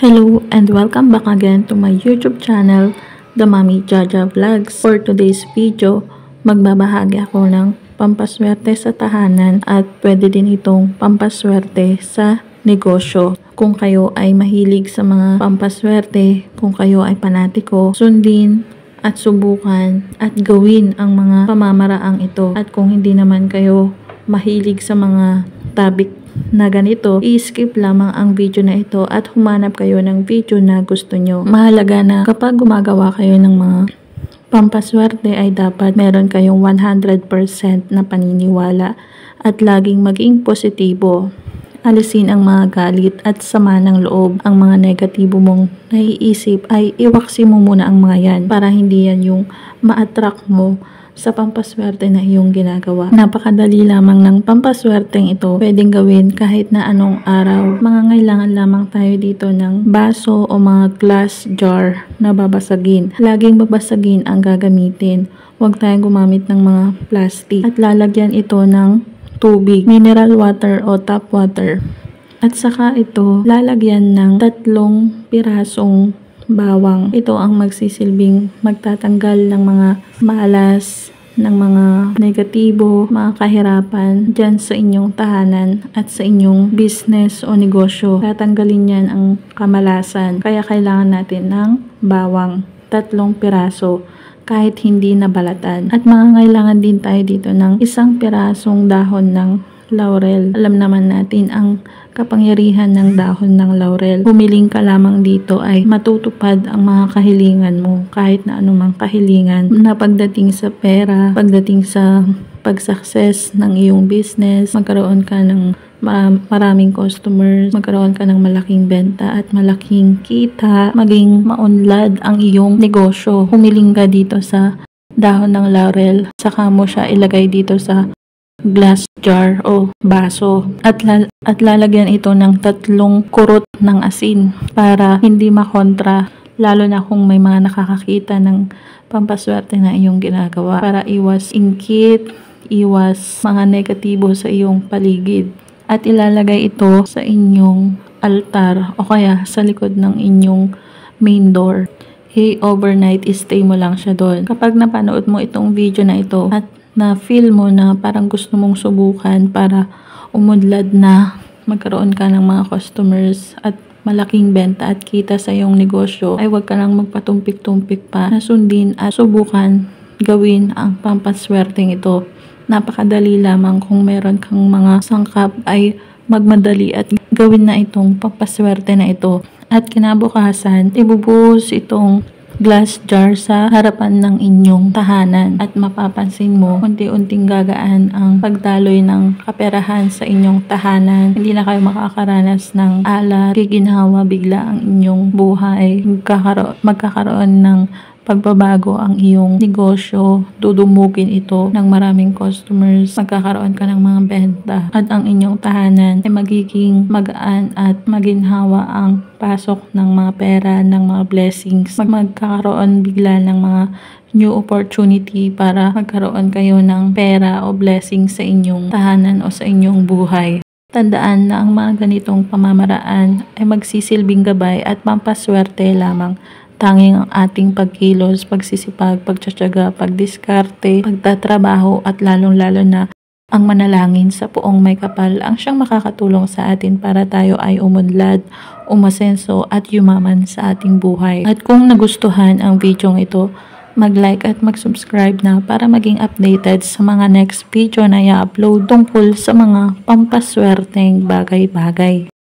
Hello and welcome back again to my YouTube channel, The Mommy Jaja Vlogs. For today's video, magbabahagi ako ng pampaswerte sa tahanan at pwede din itong pampaswerte sa negosyo. Kung kayo ay mahilig sa mga pampaswerte, kung kayo ay panatiko, sundin at subukan at gawin ang mga pamamaraang ito. At kung hindi naman kayo mahilig sa mga topic na ganito, i-skip lamang ang video na ito at humanap kayo ng video na gusto nyo. Mahalaga na kapag gumagawa kayo ng mga pampaswerte ay dapat meron kayong 100% na paniniwala at laging maging positibo. Alisin ang mga galit at sama ng loob. Ang mga negatibo mong naiisip ay iwaksi mo muna ang mga yan para hindi yan yung ma-attract mo sa pampaswerte na iyong ginagawa. Napakadali lamang ng pampaswerteng ito. Pwedeng gawin kahit na anong araw. Mangangailangan lamang tayo dito ng baso o mga glass jar na babasagin. Laging babasagin ang gagamitin. Huwag tayong gumamit ng mga plastic. At lalagyan ito ng tubig, mineral water o tap water. At saka ito lalagyan ng 3 pirasong bawang. Ito ang magsisilbing magtatanggal ng mga malas, ng mga negatibo, mga kahirapan dyan sa inyong tahanan at sa inyong business o negosyo. Tatanggalin yan ang kamalasan. Kaya kailangan natin ng bawang, 3 piraso kahit hindi nabalatan. At mangangailangan din tayo dito ng 1 pirasong dahon ng laurel. Alam naman natin ang kapangyarihan ng dahon ng laurel. Humiling ka lamang dito ay matutupad ang mga kahilingan mo. Kahit na anumang kahilingan na pagdating sa pera, pagdating sa pag-success ng iyong business, magkaroon ka ng maraming customers, magkaroon ka ng malaking benta at malaking kita, maging maunlad ang iyong negosyo. Humiling ka dito sa dahon ng laurel, saka mo siya ilagay dito sa glass jar o baso at lalagyan ito ng 3 kurot ng asin para hindi makontra, lalo na kung may mga nakakakita ng pampaswerte na iyong ginagawa, para iwas inggit, iwas mga negatibo sa iyong paligid. At ilalagay ito sa inyong altar o kaya sa likod ng inyong main door. Overnight stay mo lang siya doon. Kapag napanood mo itong video na ito at na feel mo na parang gusto mong subukan para umudlad na magkaroon ka ng mga customers at malaking benta at kita sa iyong negosyo, ay huwag ka lang magpatumpik-tumpik pa na sundin at subukan gawin ang pampaswerteng ito. Napakadali lamang kung meron kang mga sangkap ay magmadali at gawin na itong pampaswerte na ito. At kinabukasan, ibubuhos itong glass jar sa harapan ng inyong tahanan at mapapansin mo unti-unting gagaan ang pagdaloy ng kaperahan sa inyong tahanan. Hindi na kayo makakaranas ng alat, giginhawa bigla ang inyong buhay. Magkakaroon ng pagbabago ang iyong negosyo, dudumugin ito ng maraming customers, magkakaroon ka ng mga benta at ang inyong tahanan ay magiging magaan at maginhawa ang pasok ng mga pera, ng mga blessings. Magkakaroon bigla ng mga new opportunity para magkaroon kayo ng pera o blessings sa inyong tahanan o sa inyong buhay. Tandaan na ang mga ganitong pamamaraan ay magsisilbing gabay at pampaswerte lamang. Tanging ang ating pagkilos, pagsisipag, pagtsatsaga, pagdiskarte, pagtatrabaho at lalong-lalo na ang manalangin sa Poong May Kapal ang siyang makakatulong sa atin para tayo ay umunlad, umasenso at yumaman sa ating buhay. At kung nagustuhan ang video ito, mag-like at mag-subscribe na para maging updated sa mga next video na i-upload tungkol sa mga pampaswerteng bagay-bagay.